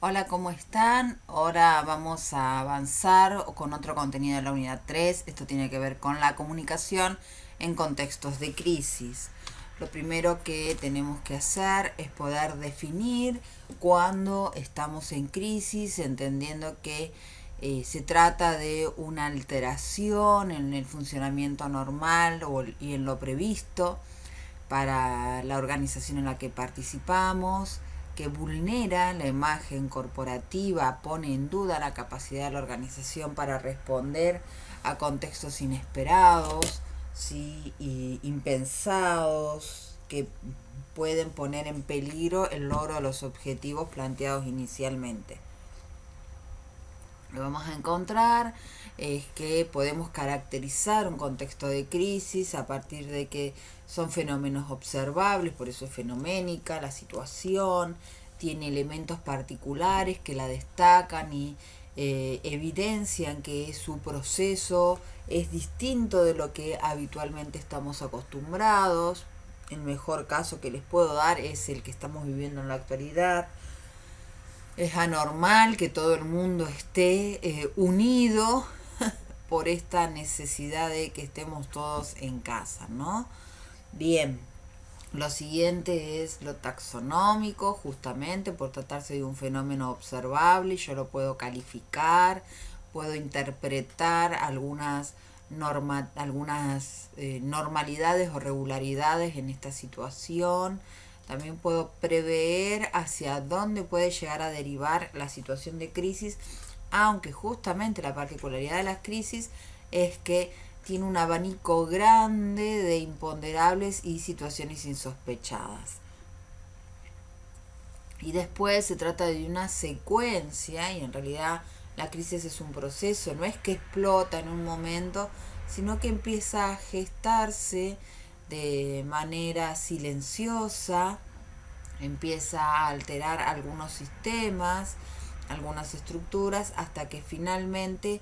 Hola, ¿cómo están? Ahora vamos a avanzar con otro contenido de la unidad 3. Esto tiene que ver con la comunicación en contextos de crisis. Lo primero que tenemos que hacer es poder definir cuándo estamos en crisis, entendiendo que se trata de una alteración en el funcionamiento normal y en lo previsto para la organización en la que participamos, que vulnera la imagen corporativa, pone en duda la capacidad de la organización para responder a contextos inesperados, ¿sí? Y impensados, que pueden poner en peligro el logro de los objetivos planteados inicialmente. Lo que vamos a encontrar es que podemos caracterizar un contexto de crisis a partir de que son fenómenos observables, por eso es fenoménica la situación, tiene elementos particulares que la destacan y evidencian que su proceso es distinto de lo que habitualmente estamos acostumbrados. El mejor caso que les puedo dar es el que estamos viviendo en la actualidad. Es anormal que todo el mundo esté unido por esta necesidad de que estemos todos en casa, ¿no? Bien, lo siguiente es lo taxonómico, justamente por tratarse de un fenómeno observable, yo lo puedo calificar, puedo interpretar algunas normalidades o regularidades en esta situación. También puedo prever hacia dónde puede llegar a derivar la situación de crisis, aunque justamente la particularidad de las crisis es que tiene un abanico grande de imponderables y situaciones insospechadas. Y después se trata de una secuencia, y en realidad la crisis es un proceso, no es que explota en un momento, sino que empieza a gestarse de manera silenciosa, empieza a alterar algunos sistemas, algunas estructuras, hasta que finalmente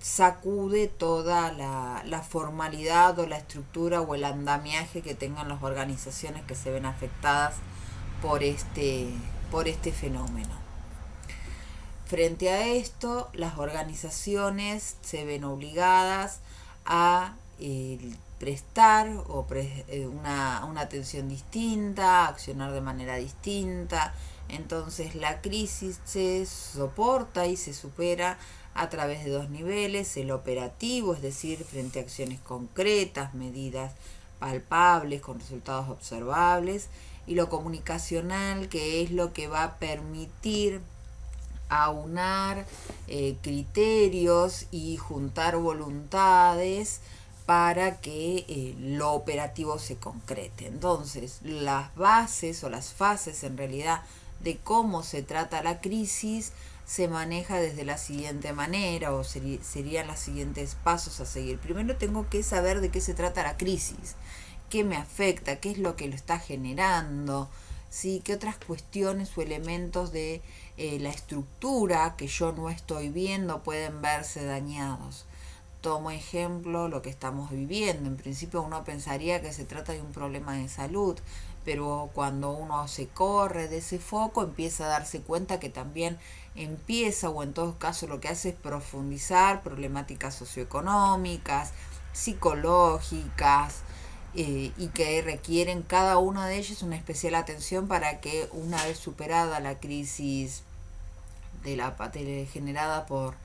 sacude toda la formalidad o la estructura o el andamiaje que tengan las organizaciones que se ven afectadas por este fenómeno. Frente a esto, las organizaciones se ven obligadas a prestar una atención distinta, accionar de manera distinta. Entonces la crisis se soporta y se supera a través de dos niveles: el operativo, es decir, frente a acciones concretas, medidas palpables, con resultados observables, y lo comunicacional, que es lo que va a permitir aunar criterios y juntar voluntades para que lo operativo se concrete. Entonces, las bases o las fases en realidad de cómo se trata la crisis se maneja desde la siguiente manera, o serían los siguientes pasos a seguir. Primero tengo que saber de qué se trata la crisis, qué me afecta, qué es lo que lo está generando, ¿sí? Qué otras cuestiones o elementos de la estructura que yo no estoy viendo pueden verse dañados. Tomo ejemplo lo que estamos viviendo. En principio uno pensaría que se trata de un problema de salud, pero cuando uno se corre de ese foco empieza a darse cuenta que también empieza, o en todo caso lo que hace es profundizar problemáticas socioeconómicas, psicológicas, y que requieren cada una de ellas una especial atención para que, una vez superada la crisis generada por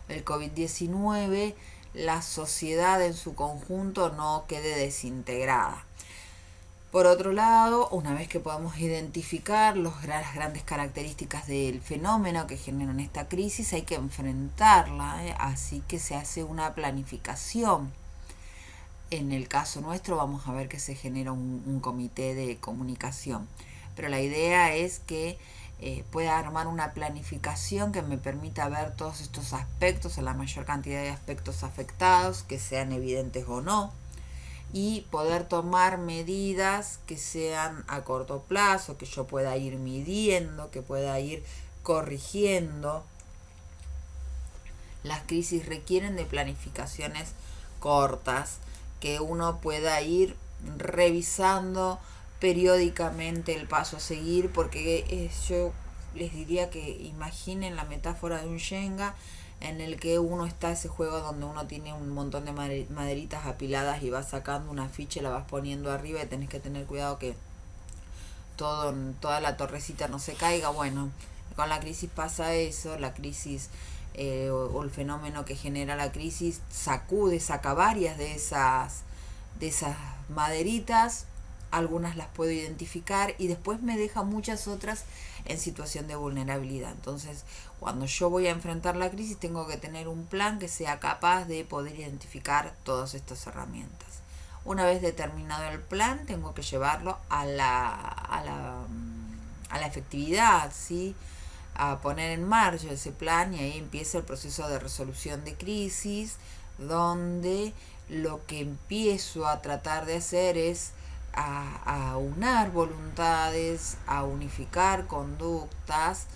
el COVID-19, la sociedad en su conjunto no quede desintegrada. Por otro lado, una vez que podamos identificar las grandes características del fenómeno que generan esta crisis, hay que enfrentarla, así que se hace una planificación. En el caso nuestro vamos a ver que se genera un comité de comunicación, pero la idea es que pueda armar una planificación que me permita ver todos estos aspectos, o la mayor cantidad de aspectos afectados, que sean evidentes o no, y poder tomar medidas que sean a corto plazo, que yo pueda ir midiendo, que pueda ir corrigiendo. Las crisis requieren de planificaciones cortas, que uno pueda ir revisando periódicamente el paso a seguir, porque yo les diría que imaginen la metáfora de un Shenga en el que uno está ese juego donde uno tiene un montón de maderitas apiladas y vas sacando una ficha y la vas poniendo arriba y tenés que tener cuidado que toda la torrecita no se caiga. Bueno, con la crisis pasa eso, la crisis o el fenómeno que genera la crisis saca varias de esas maderitas, algunas las puedo identificar y después me deja muchas otras en situación de vulnerabilidad. Entonces, cuando yo voy a enfrentar la crisis, tengo que tener un plan que sea capaz de poder identificar todas estas herramientas. Una vez determinado el plan, tengo que llevarlo a la efectividad, ¿sí? A poner en marcha ese plan, y ahí empieza el proceso de resolución de crisis, donde lo que empiezo a tratar de hacer es a unar voluntades, a unificar conductas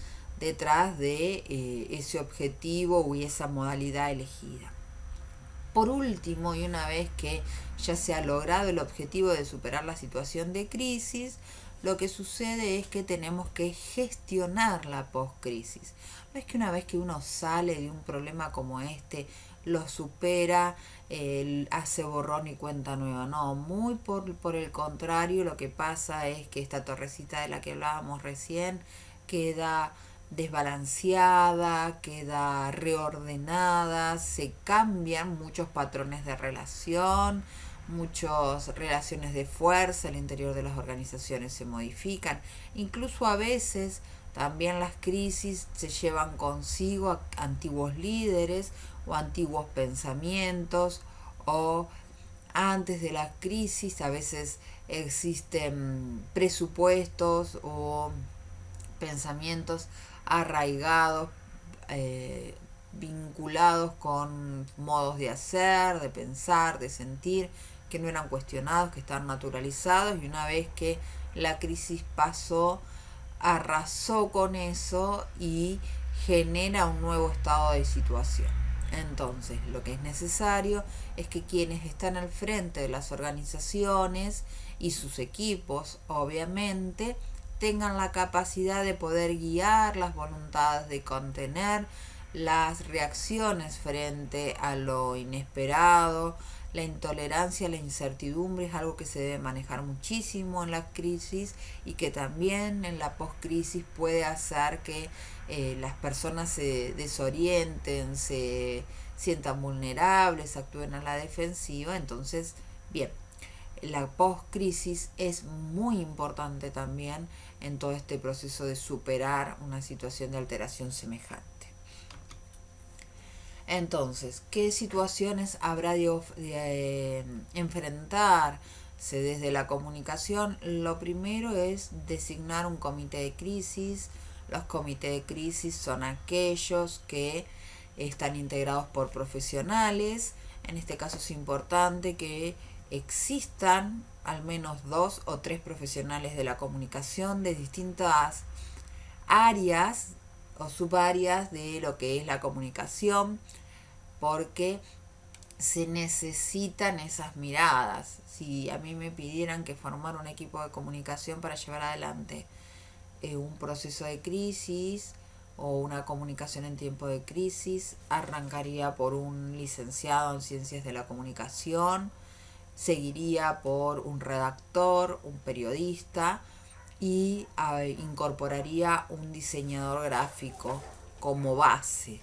detrás de ese objetivo y esa modalidad elegida. Por último, y una vez que ya se ha logrado el objetivo de superar la situación de crisis, lo que sucede es que tenemos que gestionar la post-crisis. No es que una vez que uno sale de un problema como este, lo supera, hace borrón y cuenta nueva. No, muy por el contrario, lo que pasa es que esta torrecita de la que hablábamos recién queda desbalanceada, queda reordenada, se cambian muchos patrones de relación, muchas relaciones de fuerza al interior de las organizaciones se modifican, incluso a veces también las crisis se llevan consigo a antiguos líderes o antiguos pensamientos, o antes de la crisis a veces existen presupuestos o pensamientos arraigados, vinculados con modos de hacer, de pensar, de sentir, que no eran cuestionados, que estaban naturalizados, y una vez que la crisis pasó, arrasó con eso y genera un nuevo estado de situación. Entonces, lo que es necesario es que quienes están al frente de las organizaciones y sus equipos, obviamente, tengan la capacidad de poder guiar las voluntades, de contener las reacciones frente a lo inesperado. La intolerancia a la incertidumbre es algo que se debe manejar muchísimo en la crisis, y que también en la post-crisis puede hacer que las personas se desorienten, se sientan vulnerables, actúen a la defensiva. Entonces, bien, la post-crisis es muy importante también en todo este proceso de superar una situación de alteración semejante. Entonces, ¿qué situaciones habrá de enfrentarse desde la comunicación? Lo primero es designar un comité de crisis. Los comités de crisis son aquellos que están integrados por profesionales. En este caso es importante que existan al menos 2 o 3 profesionales de la comunicación de distintas áreas o subáreas de lo que es la comunicación, porque se necesitan esas miradas. Si a mí me pidieran que formara un equipo de comunicación para llevar adelante un proceso de crisis o una comunicación en tiempo de crisis, arrancaría por un licenciado en ciencias de la comunicación, seguiría por un redactor, un periodista, y incorporaría un diseñador gráfico como base,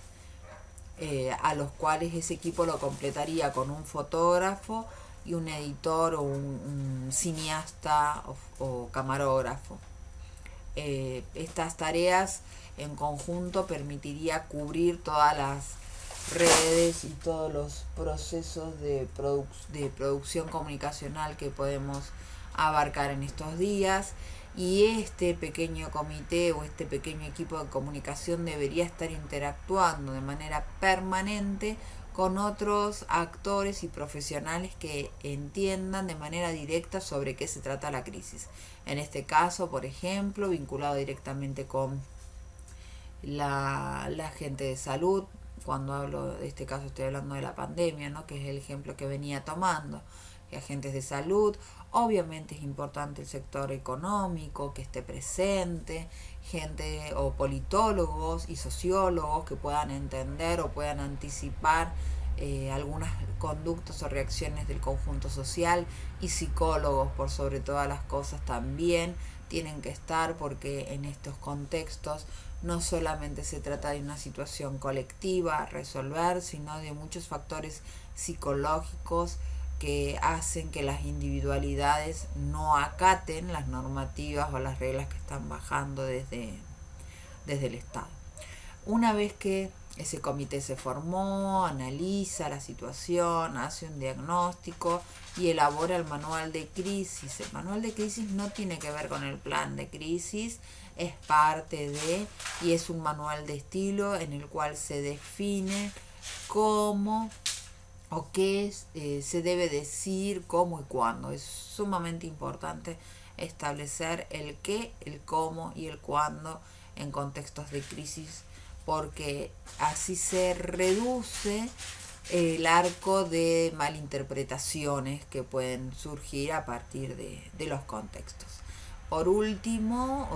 a los cuales ese equipo lo completaría con un fotógrafo y un editor o un cineasta o camarógrafo. Estas tareas en conjunto permitiría cubrir todas las redes y todos los procesos de producción comunicacional que podemos abarcar en estos días, y este pequeño comité o este pequeño equipo de comunicación debería estar interactuando de manera permanente con otros actores y profesionales que entiendan de manera directa sobre qué se trata la crisis. En este caso, por ejemplo, vinculado directamente con la gente de salud. Cuando hablo de este caso estoy hablando de la pandemia, ¿no? Que es el ejemplo que venía tomando. y agentes de salud. Obviamente es importante el sector económico que esté presente, gente o politólogos y sociólogos que puedan entender o puedan anticipar algunas conductas o reacciones del conjunto social, y psicólogos por sobre todas las cosas también tienen que estar, porque en estos contextos no solamente se trata de una situación colectiva a resolver, sino de muchos factores psicológicos que hacen que las individualidades no acaten las normativas o las reglas que están bajando desde el Estado. Una vez que ese comité se formó, analiza la situación, hace un diagnóstico y elabora el manual de crisis. El manual de crisis no tiene que ver con el plan de crisis, es parte de, y es un manual de estilo en el cual se define cómo o qué se debe decir, cómo y cuándo. Es sumamente importante establecer el qué, el cómo y el cuándo en contextos de crisis, porque así se reduce el arco de malinterpretaciones que pueden surgir a partir de los contextos. Por último,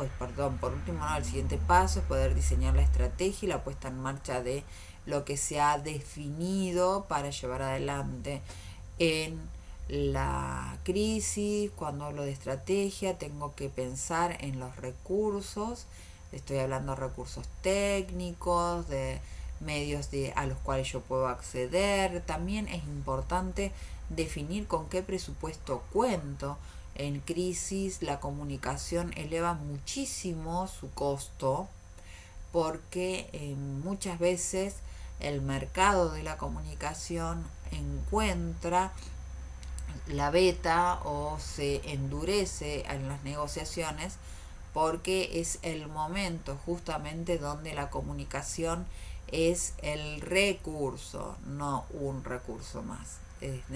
el siguiente paso es poder diseñar la estrategia y la puesta en marcha de lo que se ha definido para llevar adelante en la crisis. Cuando hablo de estrategia, tengo que pensar en los recursos. Estoy hablando de recursos técnicos, de medios a los cuales yo puedo acceder. También es importante definir con qué presupuesto cuento. En crisis la comunicación eleva muchísimo su costo, porque muchas veces el mercado de la comunicación encuentra la beta o se endurece en las negociaciones, porque es el momento justamente donde la comunicación es el recurso, no un recurso más.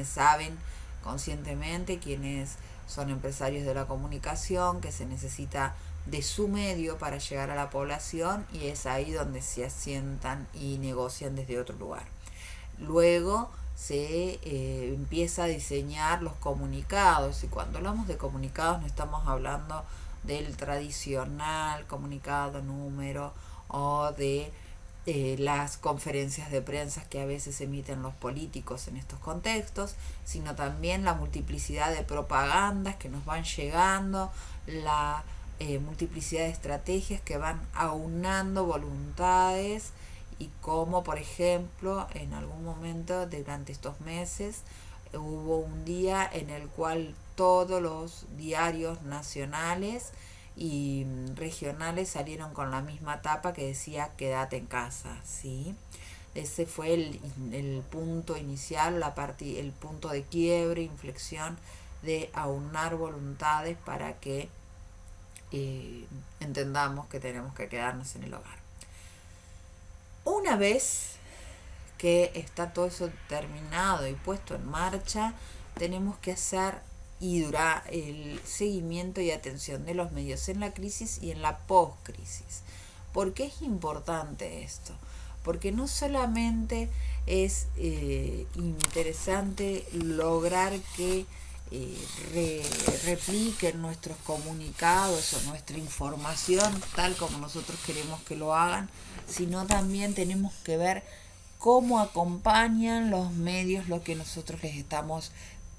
Saben conscientemente quienes son empresarios de la comunicación que se necesita de su medio para llegar a la población, y es ahí donde se asientan y negocian desde otro lugar. Luego se empieza a diseñar los comunicados, y cuando hablamos de comunicados no estamos hablando del tradicional comunicado número o de las conferencias de prensa que a veces emiten los políticos en estos contextos, sino también la multiplicidad de propagandas que nos van llegando, la multiplicidad de estrategias que van aunando voluntades, y como por ejemplo en algún momento durante estos meses hubo un día en el cual todos los diarios nacionales y regionales salieron con la misma tapa que decía quédate en casa, ¿sí? Ese fue el punto inicial, el punto de quiebre, inflexión, de aunar voluntades para que entendamos que tenemos que quedarnos en el hogar. Una vez que está todo eso terminado y puesto en marcha, tenemos que hacer y durar el seguimiento y atención de los medios en la crisis y en la post-crisis. ¿Por qué es importante esto? Porque no solamente es interesante lograr que repliquen nuestros comunicados o nuestra información tal como nosotros queremos que lo hagan, sino también tenemos que ver cómo acompañan los medios lo que nosotros les estamos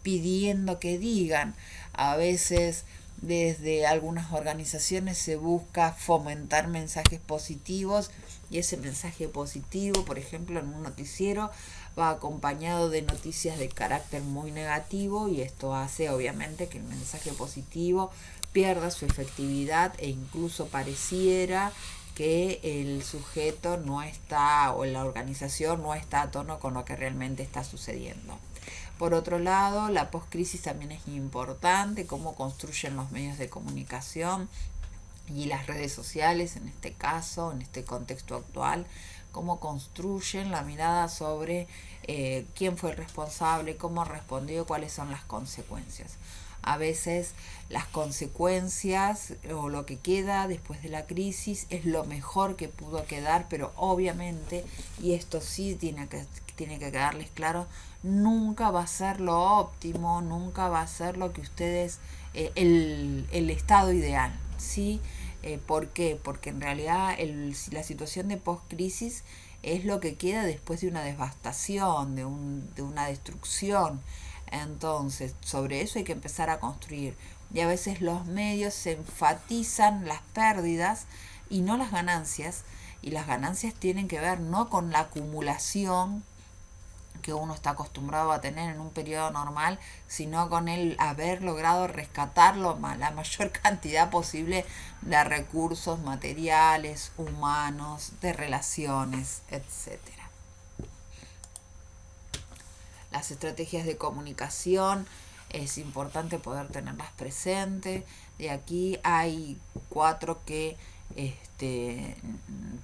pidiendo que digan. A veces desde algunas organizaciones se busca fomentar mensajes positivos, y ese mensaje positivo, por ejemplo, en un noticiero va acompañado de noticias de carácter muy negativo, y esto hace obviamente que el mensaje positivo pierda su efectividad, e incluso pareciera que el sujeto no está, o la organización no está a tono con lo que realmente está sucediendo. Por otro lado, la postcrisis también es importante, cómo construyen los medios de comunicación y las redes sociales, en este caso, en este contexto actual, cómo construyen la mirada sobre quién fue el responsable, cómo respondió, cuáles son las consecuencias. A veces las consecuencias o lo que queda después de la crisis es lo mejor que pudo quedar, pero obviamente, y esto sí tiene que quedarles claro, nunca va a ser lo óptimo, nunca va a ser lo que ustedes, el estado ideal, ¿sí? ¿Por qué? Porque en realidad la situación de post-crisis es lo que queda después de una devastación, de una destrucción. Entonces, sobre eso hay que empezar a construir. Y a veces los medios se enfatizan las pérdidas y no las ganancias. Y las ganancias tienen que ver no con la acumulación que uno está acostumbrado a tener en un periodo normal, sino con el haber logrado rescatar la mayor cantidad posible de recursos materiales, humanos, de relaciones, etcétera. Las estrategias de comunicación es importante poder tenerlas presentes. De aquí hay 4 que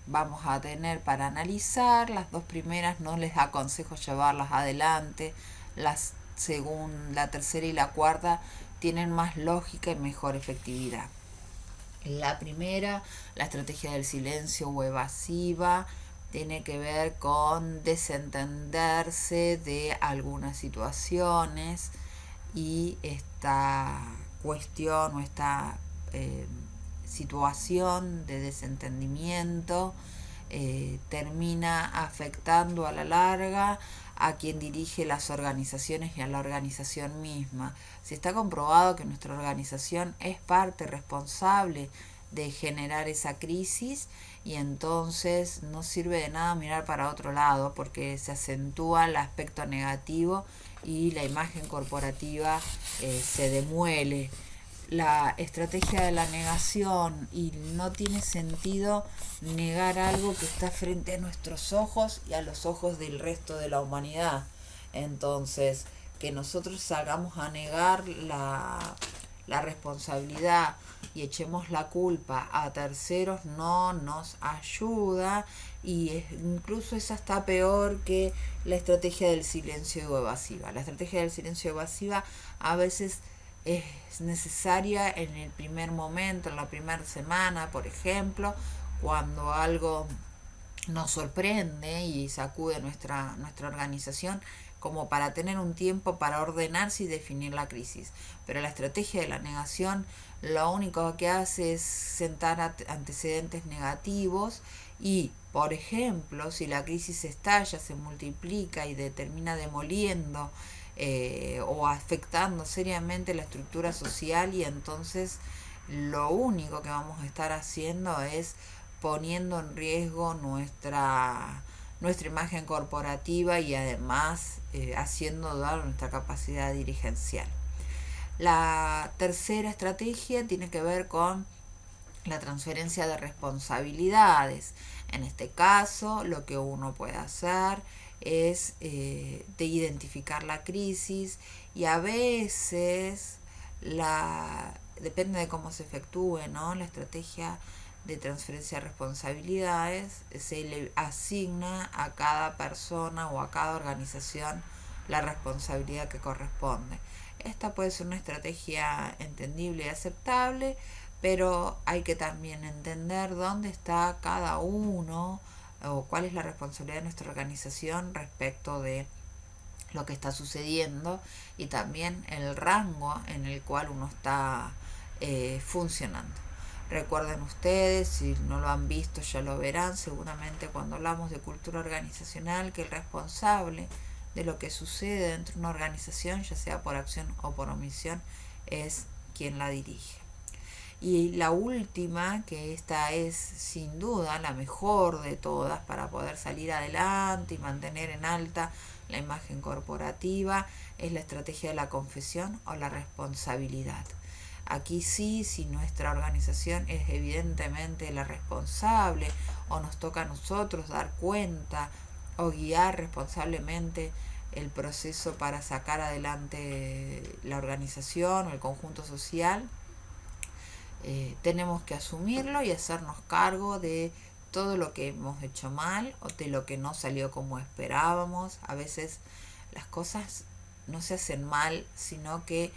vamos a tener para analizar. Las 2 primeras no les aconsejo llevarlas adelante. La tercera y la cuarta tienen más lógica y mejor efectividad. La primera, la estrategia del silencio o evasiva, tiene que ver con desentenderse de algunas situaciones, y esta cuestión o esta situación de desentendimiento termina afectando a la larga a quien dirige las organizaciones y a la organización misma. Se está comprobado que nuestra organización es parte responsable de generar esa crisis, y entonces no sirve de nada mirar para otro lado porque se acentúa el aspecto negativo y la imagen corporativa se demuele. La estrategia de la negación, y no tiene sentido negar algo que está frente a nuestros ojos y a los ojos del resto de la humanidad. Entonces, que nosotros salgamos a negar la responsabilidad y echemos la culpa a terceros no nos ayuda, y incluso esa está peor que la estrategia del silencio evasiva. La estrategia del silencio evasiva a veces es necesaria en el primer momento, en la primera semana, por ejemplo, cuando algo nos sorprende y sacude nuestra organización, como para tener un tiempo para ordenarse y definir la crisis. Pero la estrategia de la negación lo único que hace es sentar antecedentes negativos, y, por ejemplo, si la crisis estalla, se multiplica y termina demoliendo o afectando seriamente la estructura social, y entonces lo único que vamos a estar haciendo es poniendo en riesgo nuestra imagen corporativa, y además haciendo dudar nuestra capacidad dirigencial. La tercera estrategia tiene que ver con la transferencia de responsabilidades. En este caso, lo que uno puede hacer es de identificar la crisis, y a veces depende de cómo se efectúe, ¿no?, la estrategia de transferencia de responsabilidades, se le asigna a cada persona o a cada organización la responsabilidad que corresponde. Esta puede ser una estrategia entendible y aceptable, pero hay que también entender dónde está cada uno o cuál es la responsabilidad de nuestra organización respecto de lo que está sucediendo, y también el rango en el cual uno está funcionando. Recuerden ustedes, si no lo han visto ya lo verán seguramente cuando hablamos de cultura organizacional, que el responsable de lo que sucede dentro de una organización, ya sea por acción o por omisión, es quien la dirige. Y la última, que esta es sin duda la mejor de todas para poder salir adelante y mantener en alta la imagen corporativa, es la estrategia de la confesión o la responsabilidad. Aquí sí, si nuestra organización es evidentemente la responsable, o nos toca a nosotros dar cuenta o guiar responsablemente el proceso para sacar adelante la organización o el conjunto social, tenemos que asumirlo y hacernos cargo de todo lo que hemos hecho mal o de lo que no salió como esperábamos. A veces las cosas no se hacen mal, sino que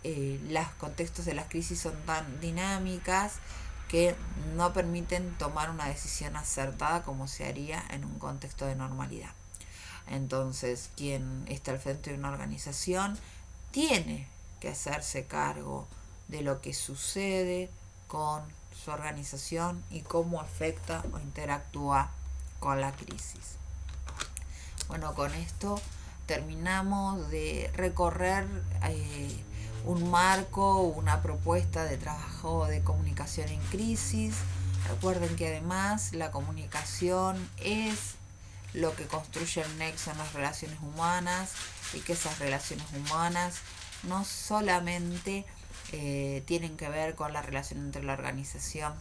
los contextos de las crisis son tan dinámicas que no permiten tomar una decisión acertada como se haría en un contexto de normalidad. Entonces, quien está al frente de una organización tiene que hacerse cargo de lo que sucede con su organización y cómo afecta o interactúa con la crisis. Bueno, con esto terminamos de recorrer un marco, una propuesta de trabajo de comunicación en crisis. Recuerden que además la comunicación es lo que construye el nexo en las relaciones humanas y que esas relaciones humanas no solamente tienen que ver con la relación entre la organización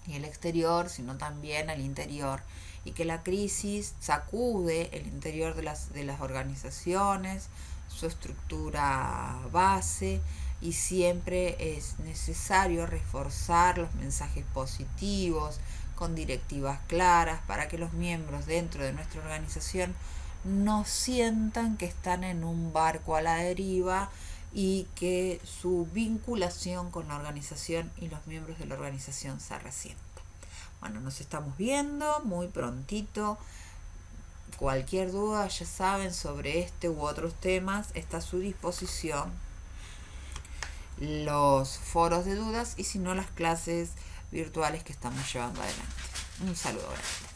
y el exterior, sino también el interior, y que la crisis sacude el interior de las organizaciones, su estructura base, y siempre es necesario reforzar los mensajes positivos con directivas claras para que los miembros dentro de nuestra organización no sientan que están en un barco a la deriva y que su vinculación con la organización y los miembros de la organización se resienta. Bueno, nos estamos viendo muy prontito. Cualquier duda, ya saben, sobre este u otros temas, está a su disposición los foros de dudas y si no las clases virtuales que estamos llevando adelante. Un saludo grande.